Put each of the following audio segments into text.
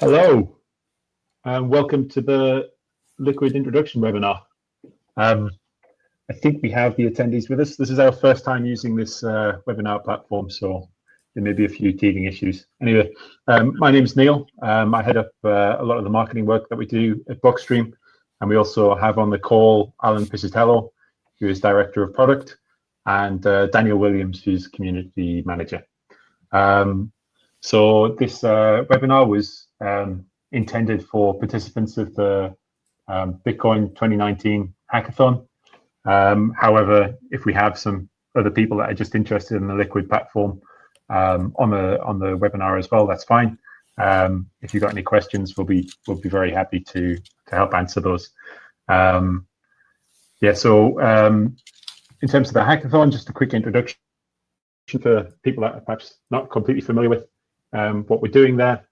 Hello, and welcome to the Liquid Introduction webinar. I think we have the attendees with us. This is our first time using this webinar platform, so there may be a few teething issues. Anyway, my name is Neil. I head up a lot of the marketing work that we do at Blockstream, and we also have on the call Alan Piscitello, who is Director of Product, and Daniel Williams, who's Community Manager. So this webinar was intended for participants of the Bitcoin 2019 Hackathon. However, if we have some other people that are just interested in the Liquid platform on the webinar as well, that's fine. If you've got any questions, we'll be very happy to help answer those. Yeah. So in terms of the hackathon, just a quick introduction for people that are perhaps not completely familiar with what we're doing there.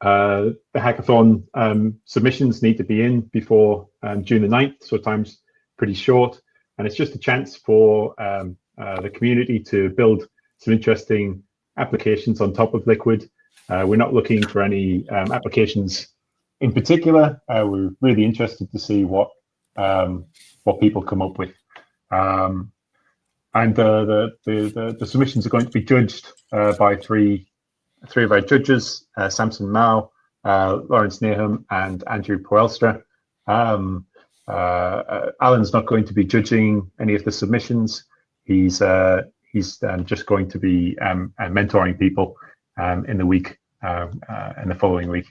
The hackathon submissions need to be in before June the 9th, so time's pretty short, and it's just a chance for the community to build some interesting applications on top of Liquid. We're not looking for any applications in particular. We're really interested to see what people come up with. And the submissions are going to be judged by three of our judges, Samson Mao, Lawrence Nahum, and Andrew Poelstra. Alan's not going to be judging any of the submissions. He's just going to be mentoring people in the week, in the following week,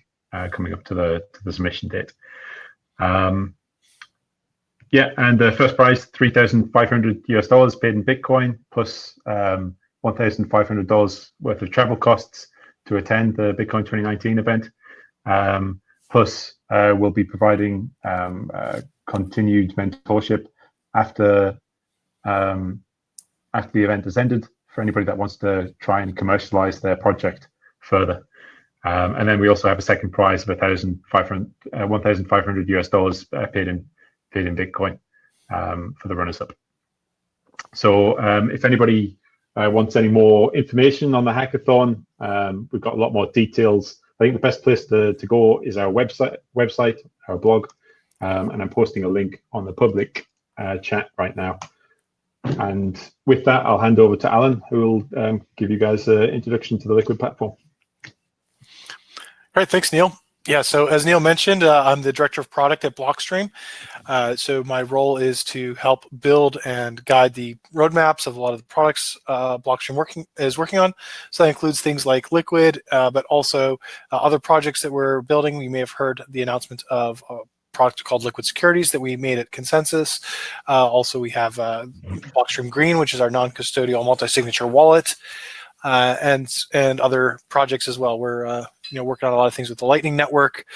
coming up to the submission date. Yeah, and the first prize, $3,500 paid in Bitcoin, plus $1,500 worth of travel costs to attend the Bitcoin 2019 event. Plus, we'll be providing continued mentorship after the event has ended for anybody that wants to try and commercialize their project further. And then we also have a second prize of $1,500 paid in Bitcoin for the runners-up. So if anybody wants any more information on the hackathon, we've got a lot more details. I think the best place to go is our website, our blog, and I'm posting a link on the public chat right now. And with that, I'll hand over to Alan, who will give you guys an introduction to the Liquid platform. All right, thanks, Neil. Yeah, so as Neil mentioned, I'm the Director of Product at Blockstream. So my role is to help build and guide the roadmaps of a lot of the products Blockstream is working on. So that includes things like Liquid, but also other projects that we're building. You may have heard the announcement of a product called Liquid Securities that we made at Consensus. Also, we have Blockstream Green, which is our non-custodial multi-signature wallet. And other projects as well. We're working on a lot of things with the Lightning Network,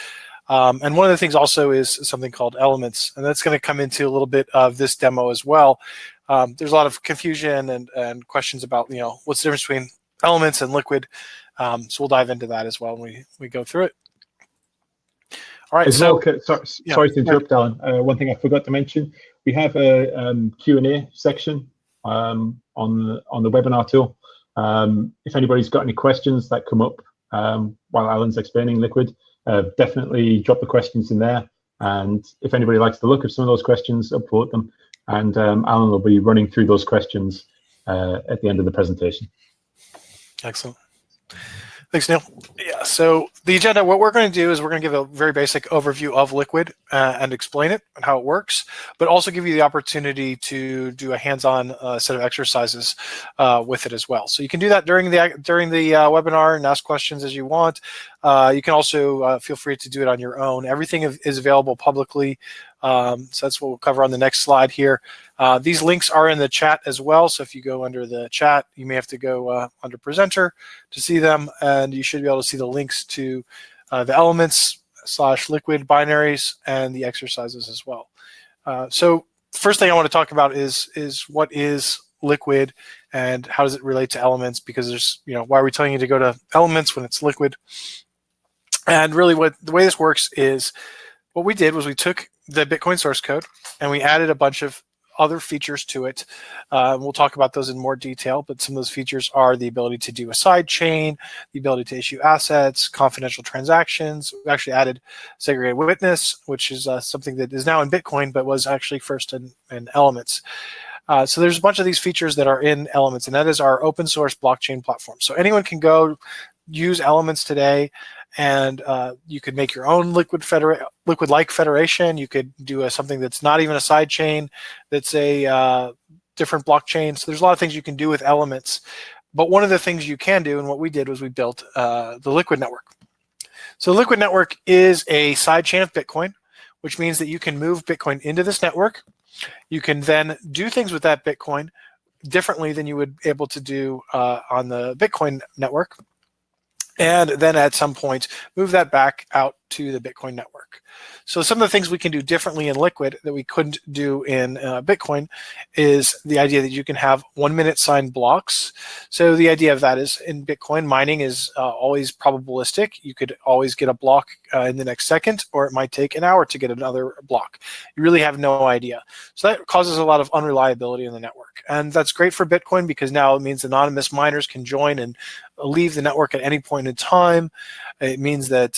and one of the things also is something called Elements, and that's going to come into a little bit of this demo as well. There's a lot of confusion and questions about what's the difference between Elements and Liquid, so we'll dive into that as well when we go through it. All right. Sorry to interrupt, Alan. One thing I forgot to mention: we have a Q&A section on the webinar tool. If anybody's got any questions that come up while Alan's explaining Liquid, definitely drop the questions in there. And if anybody likes the look of some of those questions, upvote them. And Alan will be running through those questions at the end of the presentation. Excellent. Thanks, Neil. Yeah, so the agenda, what we're going to do is we're going to give a very basic overview of Liquid and explain it and how it works, but also give you the opportunity to do a hands-on set of exercises with it as well. So you can do that during the webinar and ask questions as you want. You can also feel free to do it on your own. Everything is available publicly. So that's what we'll cover on the next slide here. These links are in the chat as well. So if you go under the chat, you may have to go under presenter to see them, and you should be able to see the links to the Elements/Liquid binaries and the exercises as well. So the first thing I want to talk about is what is Liquid and how does it relate to Elements, because there's, why are we telling you to go to Elements when it's Liquid? And really the way this works is what we did was we took the Bitcoin source code and we added a bunch of other features to it. We'll talk about those in more detail, but some of those features are the ability to do a side chain, the ability to issue assets, confidential transactions. We actually added segregated witness, which is something that is now in Bitcoin, but was actually first in Elements. So there's a bunch of these features that are in Elements, and that is our open source blockchain platform. So anyone can go use Elements today, and you could make your own liquid-like federation. You could do something that's not even a side chain, that's a different blockchain. So there's a lot of things you can do with Elements. But one of the things you can do, and what we did was we built the Liquid Network. So the Liquid Network is a side chain of Bitcoin, which means that you can move Bitcoin into this network. You can then do things with that Bitcoin differently than you would be able to do on the Bitcoin network, and then at some point move that back out to the Bitcoin network. So some of the things we can do differently in Liquid that we couldn't do in Bitcoin is the idea that you can have 1 minute signed blocks. So the idea of that is in Bitcoin, mining is always probabilistic. You could always get a block in the next second, or it might take an hour to get another block. You really have no idea. So that causes a lot of unreliability in the network. And that's great for Bitcoin because now it means anonymous miners can join and leave the network at any point in time. It means that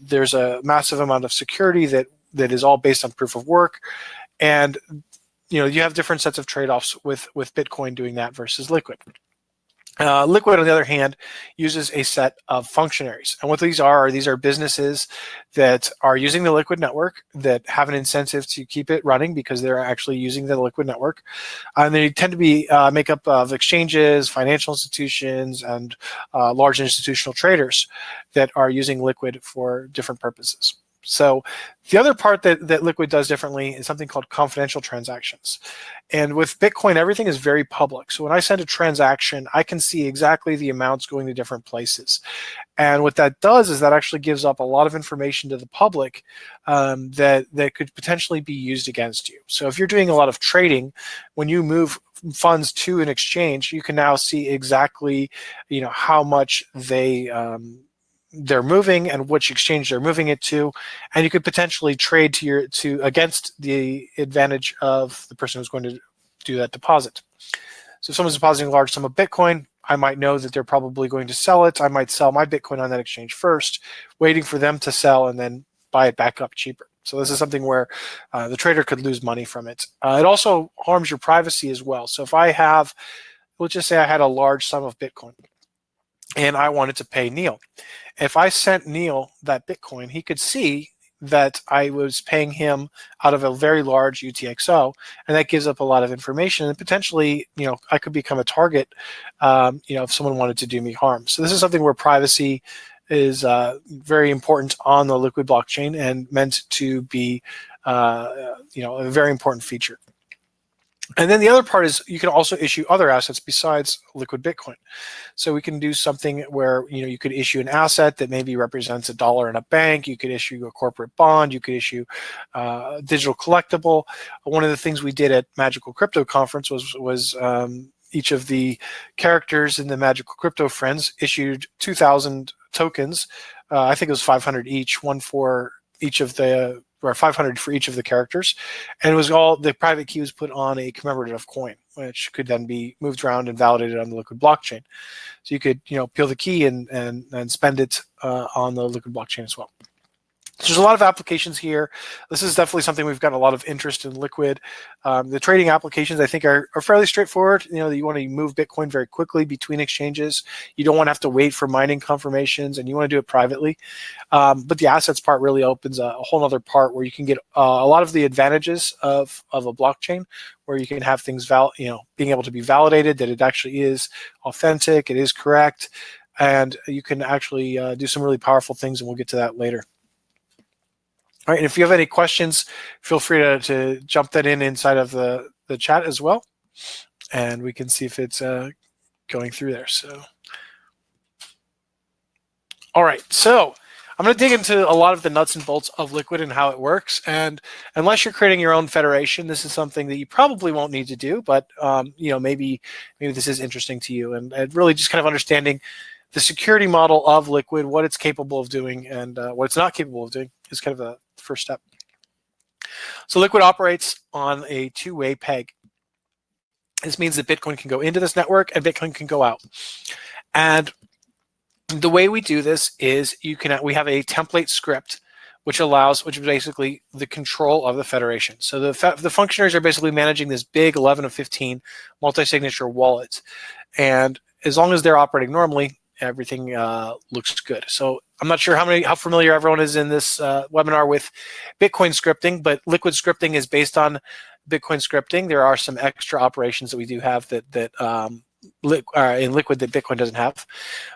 there's a massive amount of security that is all based on proof of work, and you have different sets of trade-offs with Bitcoin doing that versus Liquid. Liquid, on the other hand, uses a set of functionaries. And what these are businesses that are using the Liquid network that have an incentive to keep it running because they're actually using the Liquid network. And they tend to be make up of exchanges, financial institutions, and large institutional traders that are using Liquid for different purposes. So the other part that Liquid does differently is something called confidential transactions. And with Bitcoin, everything is very public. So when I send a transaction, I can see exactly the amounts going to different places. And what that does is that actually gives up a lot of information to the public that could potentially be used against you. So if you're doing a lot of trading, when you move funds to an exchange, you can now see exactly how much they're moving and which exchange they're moving it to, and you could potentially trade against the advantage of the person who's going to do that deposit. So if someone's depositing a large sum of Bitcoin, I might know that they're probably going to sell it. I might sell my Bitcoin on that exchange first, waiting for them to sell and then buy it back up cheaper. So this is something where the trader could lose money from it. It also harms your privacy as well. So if let's just say I had a large sum of Bitcoin and I wanted to pay Neil. If I sent Neil that Bitcoin, he could see that I was paying him out of a very large UTXO, and that gives up a lot of information. And potentially, I could become a target, if someone wanted to do me harm. So this is something where privacy is very important on the Liquid blockchain and meant to be, a very important feature. And then the other part is you can also issue other assets besides Liquid Bitcoin. So we can do something where you could issue an asset that maybe represents $1 in a bank. You could issue a corporate bond. You could issue a digital collectible. One of the things we did at Magical Crypto Conference was each of the characters in the Magical Crypto Friends issued 2,000 tokens. I think it was 500 each, one for each of the, or 500 for each of the characters, and it was all the private key was put on a commemorative coin, which could then be moved around and validated on the Liquid blockchain. So you could peel the key and spend it on the Liquid blockchain as well. So there's a lot of applications here. This is definitely something we've got a lot of interest in Liquid. The trading applications I think are fairly straightforward. That you want to move Bitcoin very quickly between exchanges. You don't want to have to wait for mining confirmations, and you want to do it privately. But the assets part really opens a whole other part where you can get a lot of the advantages of a blockchain, where you can have things being able to be validated that it actually is authentic, it is correct, and you can actually do some really powerful things, and we'll get to that later. All right, and if you have any questions, feel free to jump that inside of the chat as well, and we can see if it's going through there. So, all right, so I'm going to dig into a lot of the nuts and bolts of Liquid and how it works. And unless you're creating your own federation, this is something that you probably won't need to do, but maybe this is interesting to you, and really just kind of understanding the security model of Liquid, what it's capable of doing, and what it's not capable of doing is kind of a first step. So Liquid operates on a two-way peg. This means that Bitcoin can go into this network and Bitcoin can go out. And the way we do this is we have a template script which is basically the control of the federation. So the functionaries are basically managing this big 11 of 15 multi-signature wallets. And as long as they're operating normally, everything looks good. So I'm not sure how familiar everyone is in this webinar with Bitcoin scripting, but Liquid scripting is based on Bitcoin scripting. There are some extra operations that we do have that in Liquid that Bitcoin doesn't have.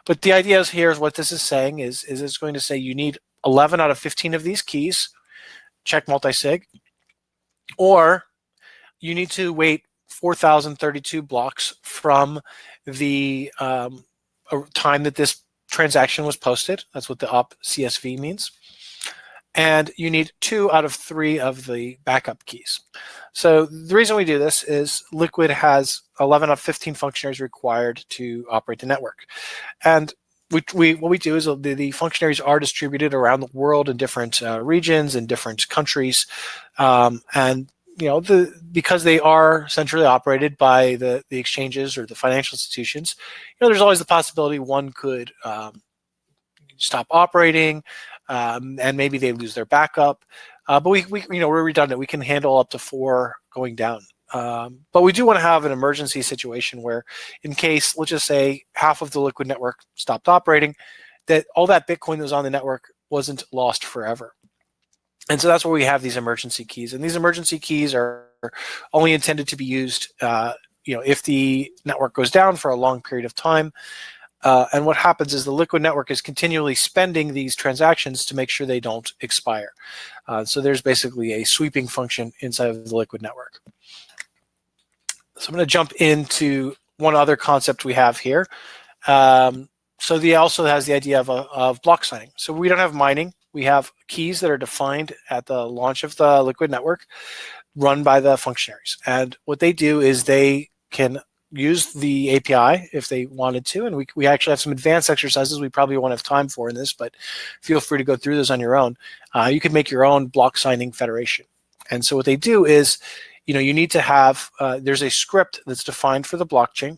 But the idea is here is what this is saying is it's going to say you need 11 out of 15 of these keys, check multi-sig, or you need to wait 4,032 blocks from the time that this transaction was posted. That's what the op CSV means. And you need 2 out of 3 of the backup keys. So the reason we do this is Liquid has 11 out of 15 functionaries required to operate the network. And what we do is the functionaries are distributed around the world in different regions and different countries. And because they are centrally operated by the exchanges or the financial institutions, there's always the possibility one could stop operating, and maybe they lose their backup. But we're redundant. We can handle up to 4 going down. But we do want to have an emergency situation where, in case, let's just say, half of the Liquid network stopped operating, that all that Bitcoin that was on the network wasn't lost forever. And so that's where we have these emergency keys. And these emergency keys are only intended to be used, if the network goes down for a long period of time. And what happens is the Liquid network is continually spending these transactions to make sure they don't expire. So there's basically a sweeping function inside of the Liquid network. So I'm going to jump into one other concept we have here. So the also has the idea of block signing. So we don't have mining. We have keys that are defined at the launch of the Liquid network run by the functionaries. And what they do is they can use the API if they wanted to. And we actually have some advanced exercises we probably won't have time for in this, but feel free to go through those on your own. You can make your own block signing federation. And so what they do is, you need to have, there's a script that's defined for the blockchain.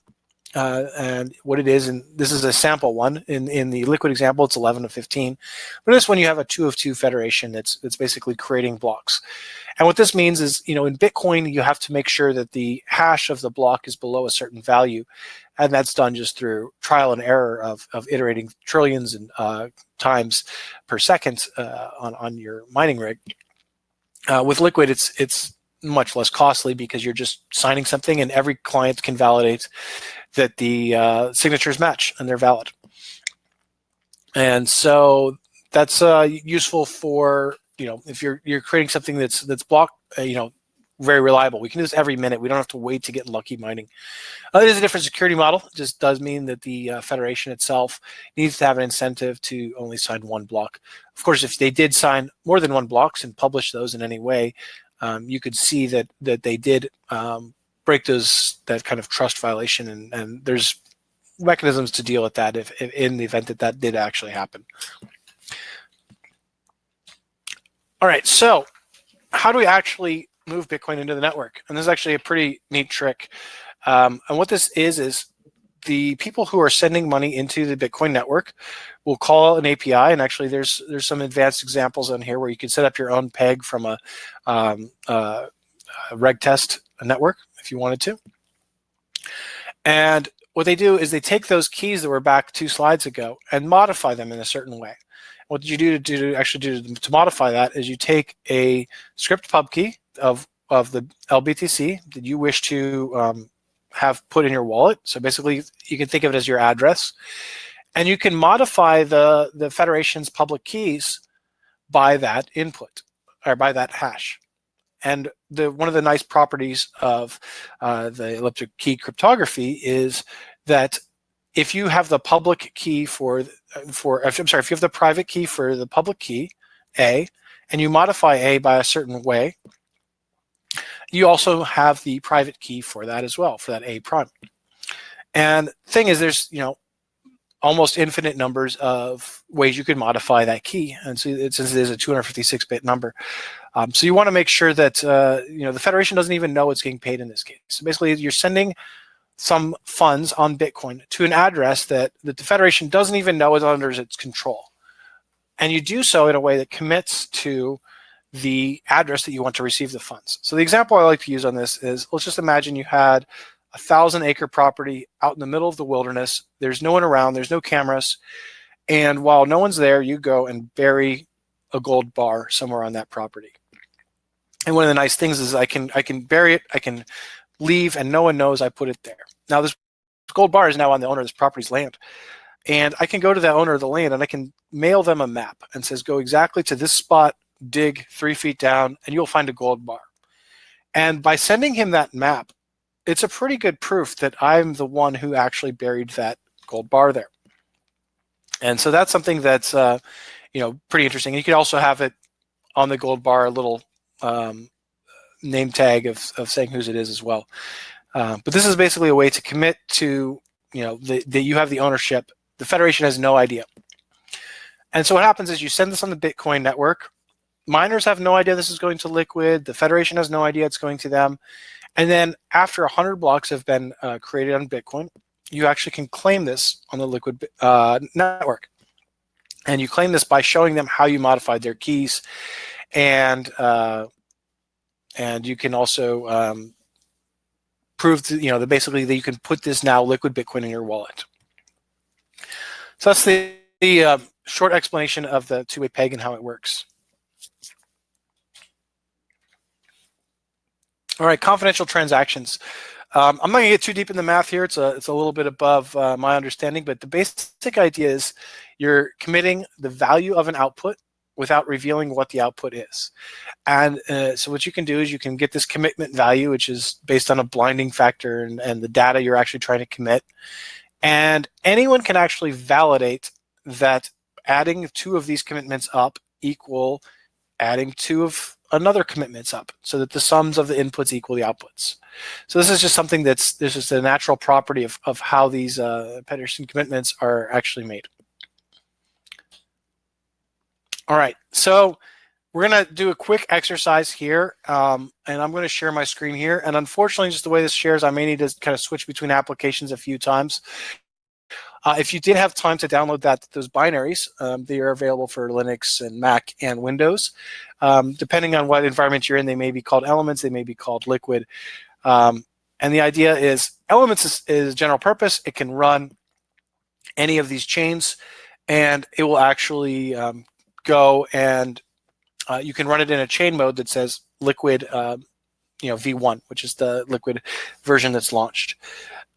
And what it is, and this is a sample one. In the Liquid example, it's 11 of 15. But in this one, you have a 2 of 2 federation that's basically creating blocks. And what this means is, in Bitcoin, you have to make sure that the hash of the block is below a certain value. And that's done just through trial and error of iterating trillions and times per second on your mining rig. With Liquid, it's much less costly because you're just signing something and every client can validate that the signatures match and they're valid. And so that's useful for, if you're creating something that's block, very reliable. We can do this every minute. We don't have to wait to get lucky mining. There's a different security model. It just does mean that the federation itself needs to have an incentive to only sign 1 block. Of course, if they did sign more than 1 blocks and publish those in any way, you could see that they did break that kind of trust violation, and there's mechanisms to deal with that if in the event that did actually happen. All right, so how do we actually move Bitcoin into the network? And this is actually a pretty neat trick. And what this is the people who are sending money into the Bitcoin network will call an API, and actually there's some advanced examples on here where you can set up your own peg from a reg test network if you wanted to. And what they do is they take those keys that were back 2 slides ago and modify them in a certain way. What you do to modify that is you take a script pub key of the LBTC that you wish to have put in your wallet. So basically, you can think of it as your address, and you can modify the federation's public keys by that input or by that hash. And one of the nice properties of the elliptic key cryptography is that if you have the public key if you have the private key for the public key A, and you modify A by a certain way, you also have the private key for that as well, for that A prime. And the thing is, there's almost infinite numbers of ways you could modify that key. And so since it is a 256-bit number, So you want to make sure that the Federation doesn't even know it's getting paid in this case. So basically, you're sending some funds on Bitcoin to an address that the Federation doesn't even know is under its control. And you do so in a way that commits to the address that you want to receive the funds. So the example I like to use on this is, let's just imagine you had a 1,000-acre property out in the middle of the wilderness. There's no one around, there's no cameras. And while no one's there, you go and bury a gold bar somewhere on that property. And one of the nice things is I can bury it, I can leave, and no one knows I put it there. Now this gold bar is now on the owner of this property's land. And I can go to the owner of the land and I can mail them a map and says, go exactly to this spot, dig 3 feet down, and you'll find a gold bar. And by sending him that map, it's a pretty good proof that I'm the one who actually buried that gold bar there. And so that's something that's pretty interesting. You could also have it on the gold bar, a little name tag of saying whose it is as well. But this is basically a way to commit to that you have the ownership. The Federation has no idea. And so what happens is you send this on the Bitcoin network. Miners have no idea this is going to Liquid. The Federation has no idea it's going to them. And then after 100 blocks have been created on Bitcoin, you actually can claim this on the Liquid network. And you claim this by showing them how you modified their keys. And you can also prove that basically that you can put this now Liquid Bitcoin in your wallet. So that's the short explanation of the two-way peg and how it works. All right, confidential transactions. I'm not going to get too deep in the math here. It's a little bit above my understanding, but the basic idea is you're committing the value of an output without revealing what the output is. And so what you can do is you can get this commitment value, which is based on a blinding factor and the data you're actually trying to commit. And anyone can actually validate that adding 2 of these commitments up equal adding 2 of another commitments up, so that the sums of the inputs equal the outputs. So this is just something this is a natural property of how these Pedersen commitments are actually made. All right, so we're going to do a quick exercise here, and I'm going to share my screen here. And unfortunately, just the way this shares, I may need to kind of switch between applications a few times. If you did have time to download those binaries, they are available for Linux and Mac and Windows. Depending on what environment you're in, they may be called Elements, they may be called Liquid. And the idea is Elements is general purpose. It can run any of these chains, and it will actually go and you can run it in a chain mode that says Liquid V1, which is the Liquid version that's launched.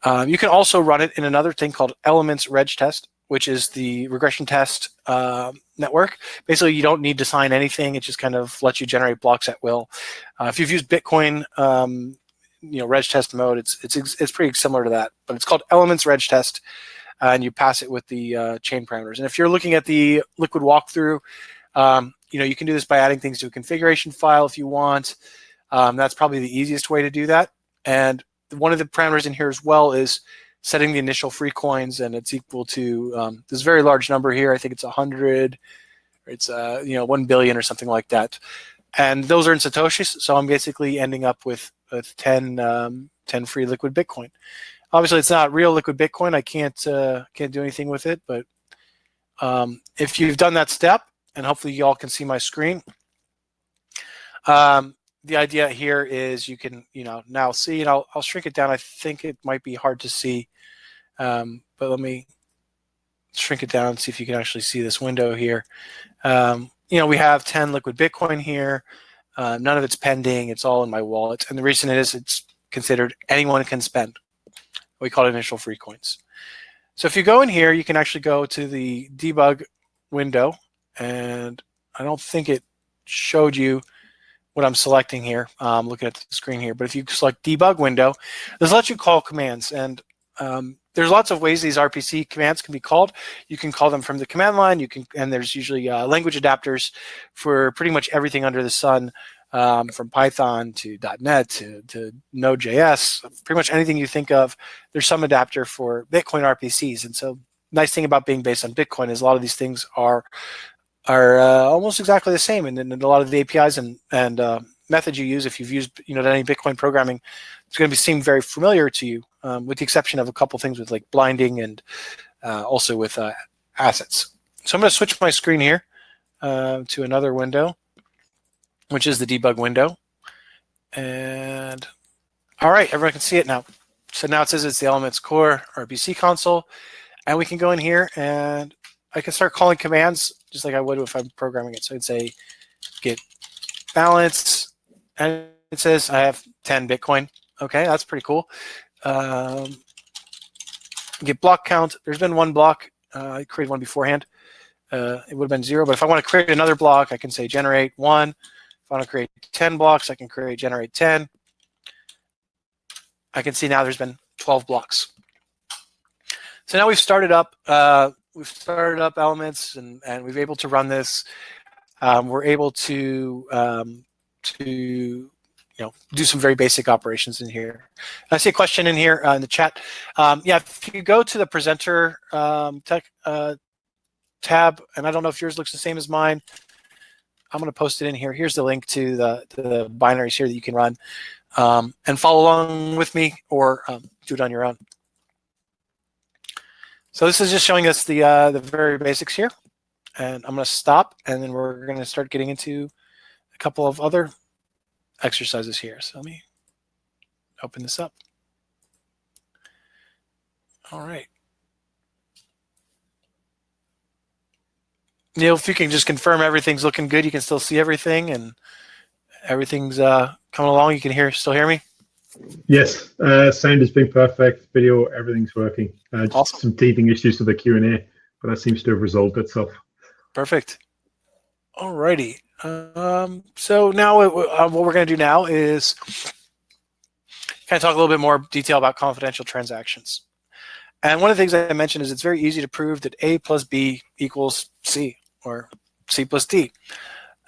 You can also run it in another thing called Elements Reg Test, which is the regression test network. Basically, you don't need to sign anything. It just kind of lets you generate blocks at will. If you've used Bitcoin, Reg Test mode, it's pretty similar to that, but it's called Elements Reg Test, and you pass it with the chain parameters. And if you're looking at the Liquid walkthrough, you can do this by adding things to a configuration file if you want. That's probably the easiest way to do that. And one of the parameters in here as well is setting the initial free coins, and it's equal to this very large number here. I think it's 100, or it's 1 billion or something like that. And those are in Satoshis, so I'm basically ending up with 10 free Liquid Bitcoin. Obviously, it's not real Liquid Bitcoin. I can't do anything with it, but if you've done that step, and hopefully you all can see my screen, the idea here is you can now see, and I'll shrink it down. I think it might be hard to see, but let me shrink it down and see if you can actually see this window here. We have 10 Liquid Bitcoin here. None of it's pending. It's all in my wallet, and the reason it is, it's considered anyone can spend. We call it initial free coins. So if you go in here, you can actually go to the debug window, and I don't think it showed you what I'm selecting here. I'm looking at the screen here, but if you select debug window, this lets you call commands, and there's lots of ways these RPC commands can be called. You can call them from the command line. And there's usually language adapters for pretty much everything under the sun, from Python to .NET to Node.js. Pretty much anything you think of, there's some adapter for Bitcoin RPCs. And so, nice thing about being based on Bitcoin is a lot of these things are are almost exactly the same, and then a lot of the APIs and methods you use, if you've used any Bitcoin programming, it's going to seem very familiar to you, with the exception of a couple things with like blinding and also with assets. So I'm going to switch my screen here to another window, which is the debug window. And all right, everyone can see it now. So now it says it's the Elements Core RPC console, and we can go in here and I can start calling commands just like I would if I'm programming it. So I'd say get balance, and it says I have 10 Bitcoin. Okay, that's pretty cool. Get block count. There's been one block. I created one beforehand. It would have been 0, but if I want to create another block, I can say generate 1. If I want to create 10 blocks, I can generate 10. I can see now there's been 12 blocks. So now we've started up Elements, and we've been able to run this. We're able to do some very basic operations in here. I see a question in here in the chat. Yeah, if you go to the presenter tab, and I don't know if yours looks the same as mine, I'm going to post it in here. Here's the link to the binaries here that you can run and follow along with me, or do it on your own. So this is just showing us the very basics here, and I'm going to stop, and then we're going to start getting into a couple of other exercises here. So let me open this up. All right. Neil, if you can just confirm everything's looking good, you can still see everything and everything's coming along. You can still hear me? Yes, sound has been perfect. Video, everything's working. Just awesome. Some teething issues with the Q&A, but that seems to have resolved itself. Perfect. All righty. So now what we're going to do now is kind of talk a little bit more detail about confidential transactions. And one of the things I mentioned is it's very easy to prove that A plus B equals C, or C plus D.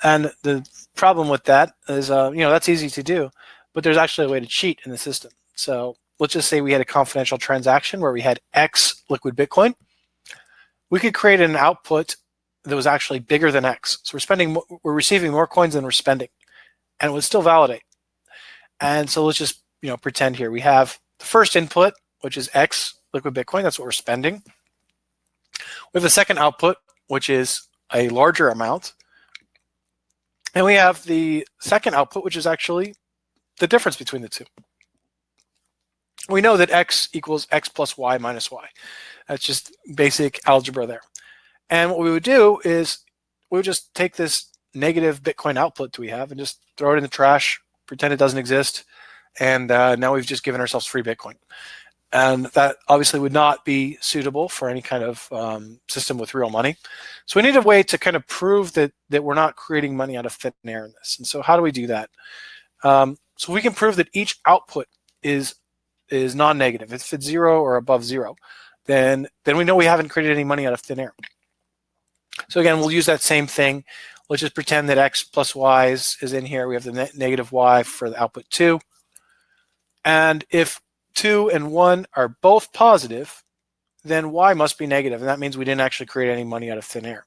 And the problem with that is, that's easy to do, but there's actually a way to cheat in the system. So let's just say we had a confidential transaction where we had X liquid Bitcoin. We could create an output that was actually bigger than X. So we're receiving more coins than we're spending, and it would still validate. And so let's just pretend here we have the first input, which is X liquid Bitcoin. That's what we're spending. We have the second output, which is a larger amount. And we have the second output, which is actually the difference between the two. We know that X equals X plus Y minus Y. That's just basic algebra there. And what we would do is we would just take this negative Bitcoin output that we have and just throw it in the trash, pretend it doesn't exist, and now we've just given ourselves free Bitcoin. And that obviously would not be suitable for any kind of system with real money. So we need a way to kind of prove that we're not creating money out of thin air in this. And so how do we do that? So we can prove that each output is non-negative. If it's 0 or above 0, then we know we haven't created any money out of thin air. So again, we'll use that same thing. Let's just pretend that X plus Y is in here. We have the negative Y for the output 2. And if 2 and 1 are both positive, then Y must be negative, and that means we didn't actually create any money out of thin air.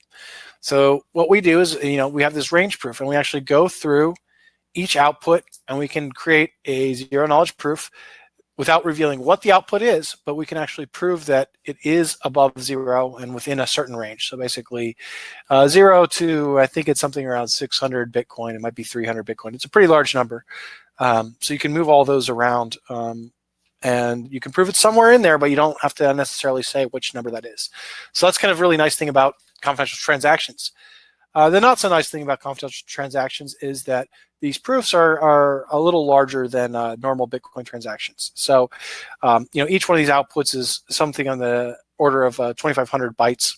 So what we do is, we have this range proof, and we actually go through each output, and we can create a zero knowledge proof without revealing what the output is, but we can actually prove that it is above 0 and within a certain range. So basically 0 to, I think it's something around 600 Bitcoin. It might be 300 Bitcoin. It's a pretty large number. So you can move all those around, and you can prove it somewhere in there, but you don't have to necessarily say which number that is. So that's kind of a really nice thing about confidential transactions. The not so nice thing about confidential transactions is that these proofs are a little larger than normal Bitcoin transactions. So, each one of these outputs is something on the order of 2,500 bytes,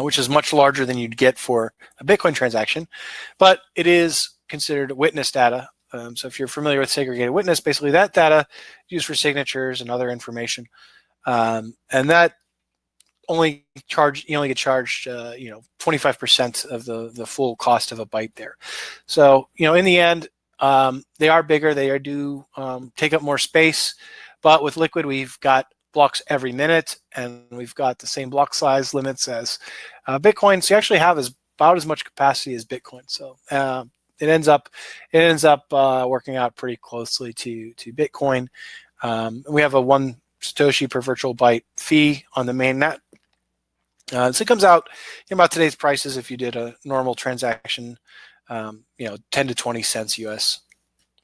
which is much larger than you'd get for a Bitcoin transaction, but it is considered witness data. So if you're familiar with segregated witness, basically that data is used for signatures and other information, and that you only get charged 25% of the full cost of a byte there. So in the end, they are bigger. They do take up more space, but with Liquid we've got blocks every minute, and we've got the same block size limits as Bitcoin. So you actually have about as much capacity as Bitcoin. So it ends up working out pretty closely to Bitcoin. We have a 1 Satoshi per virtual byte fee on the main net. So it comes out about today's prices if you did a normal transaction, 10 to 20 cents US.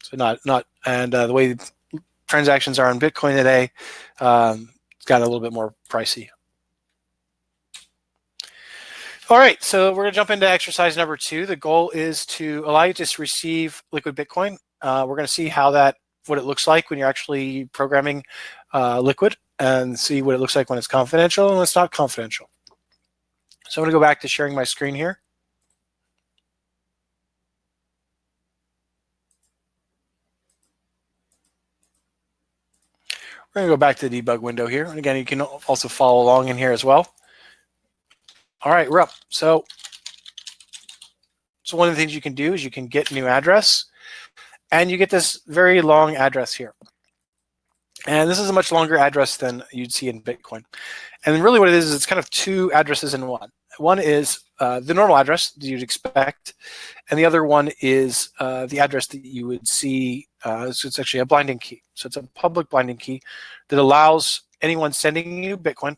So and the way transactions are on Bitcoin today, it's got a little bit more pricey. All right, so we're gonna jump into exercise number 2. The goal is to allow you to receive liquid Bitcoin. We're gonna see what it looks like when you're actually programming liquid, and see what it looks like when it's confidential and when it's not confidential. So I'm gonna go back to sharing my screen here. We're gonna go back to the debug window here. And again, you can also follow along in here as well. All right, we're up. So one of the things you can do is you can get new address, and you get this very long address here. And this is a much longer address than you'd see in Bitcoin. And really what it is it's kind of 2 addresses in one. One is the normal address that you'd expect, and the other one is the address that you would see. So it's actually a binding key. So it's a public binding key that allows anyone sending you Bitcoin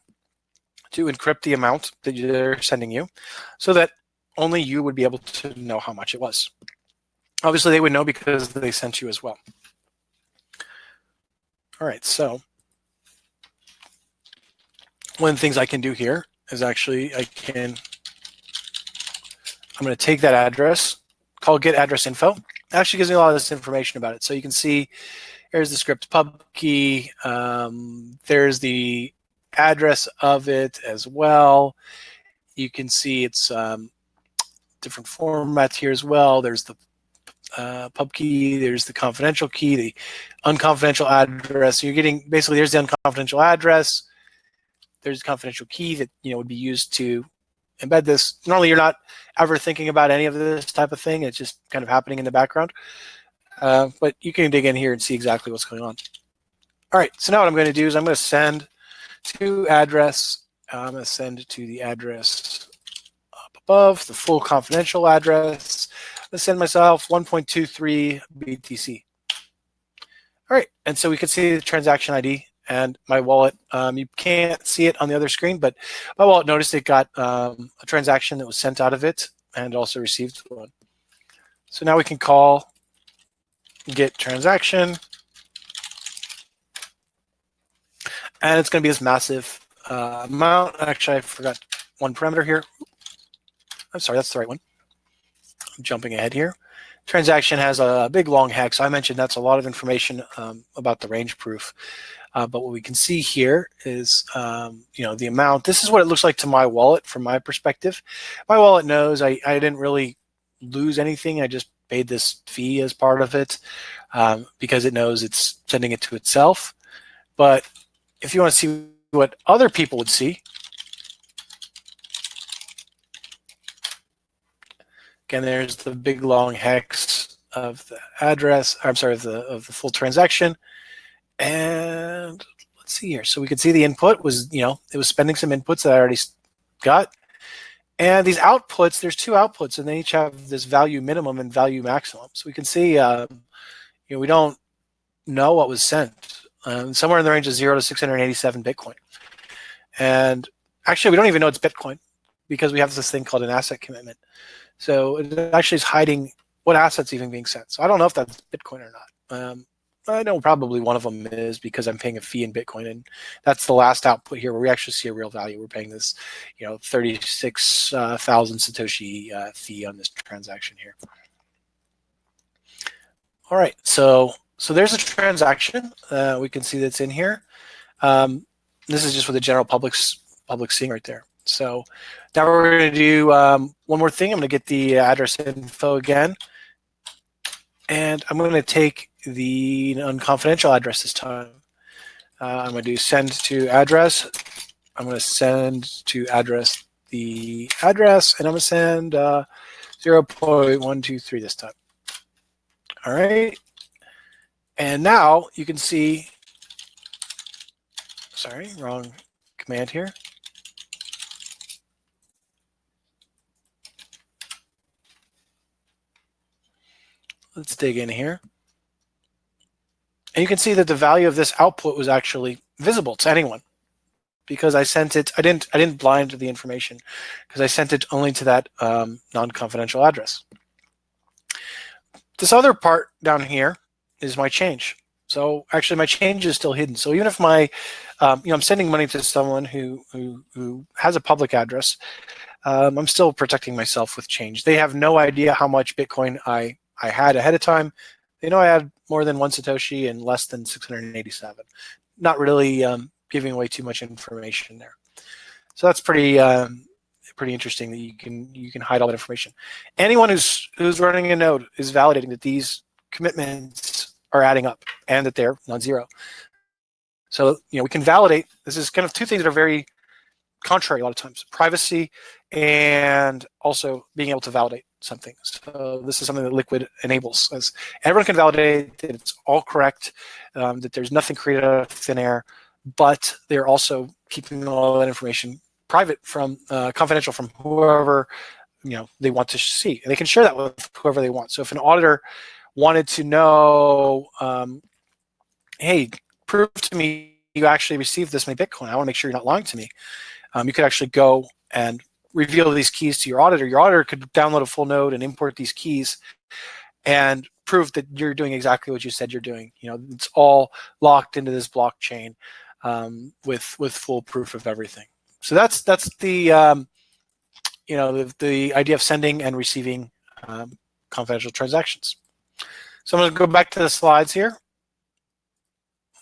to encrypt the amount that they're sending you, so that only you would be able to know how much it was. Obviously, they would know because they sent you as well. All right, so one of the things I can do here is actually I'm going to take that address, call get address info. It actually gives me a lot of this information about it. So you can see there's the script pub key. There's the address of it as well. You can see it's different formats here as well. There's the pub key, there's the confidential key, the unconfidential address. So you're getting basically there's the unconfidential address. There's a confidential key that would be used to embed this. Normally, you're not ever thinking about any of this type of thing. It's just kind of happening in the background. But you can dig in here and see exactly what's going on. All right, so now what I'm going to do is I'm going to send to address. I'm going to send to the address up above, the full confidential address. I'm going to send myself 1.23 BTC. All right, and so we can see the transaction ID and my wallet. You can't see it on the other screen, but my wallet noticed it got a transaction that was sent out of it and also received one. So now we can call get transaction, and it's going to be this massive amount. Actually, I forgot one parameter here. I'm sorry, that's the right one. I'm jumping ahead here. Transaction has a big long hex. I mentioned that's a lot of information about the range proof. But what we can see here is, the amount. This is what it looks like to my wallet from my perspective. My wallet knows I didn't really lose anything. I just paid this fee as part of it because it knows it's sending it to itself. But if you want to see what other people would see, again, there's the big long hex of the address. I'm sorry, of the full transaction. And let's see here. So we could see the input was, it was spending some inputs that I already got. And these outputs, there's 2 outputs, and they each have this value minimum and value maximum. So we can see, we don't know what was sent. Somewhere in the range of 0 to 687 Bitcoin. And actually, we don't even know it's Bitcoin because we have this thing called an asset commitment. So it actually is hiding what assets even being sent. So I don't know if that's Bitcoin or not. I know probably one of them is because I'm paying a fee in Bitcoin, and that's the last output here where we actually see a real value. We're paying this, 36,000 Satoshi fee on this transaction here. All right, so there's a transaction. We can see that's in here. This is just for the general public seeing right there. So now we're going to do one more thing. I'm going to get the address info again, and I'm going to take the unconfidential address this time. I'm going to do send to address. I'm going to send to address the address, and I'm going to send 0.123 this time. All right. And now you can see, sorry, wrong command here. Let's dig in here. And you can see that the value of this output was actually visible to anyone because I sent it, I didn't blind the information because I sent it only to that non-confidential address. This other part down here is my change. So actually my change is still hidden. So even if my, I'm sending money to someone who has a public address, I'm still protecting myself with change. They have no idea how much Bitcoin I had ahead of time. They know I had more than 1 Satoshi and less than 687. Not really giving away too much information there. So that's pretty interesting that you can hide all that information. Anyone who's running a node is validating that these commitments are adding up and that they're non-zero. So we can validate. This is kind of two things that are very contrary a lot of times: privacy and also being able to validate something. So this is something that Liquid enables, as everyone can validate that it's all correct, that there's nothing created out of thin air, but they're also keeping all that information private from confidential from whoever they want to see, and they can share that with whoever they want. So if an auditor wanted to know, hey, prove to me you actually received this many Bitcoin, I want to make sure you're not lying to me, you could actually go and reveal these keys to your auditor. Your auditor could download a full node and import these keys and prove that you're doing exactly what you said you're doing. It's all locked into this blockchain with full proof of everything. So that's the the idea of sending and receiving confidential transactions. So I'm going to go back to the slides here.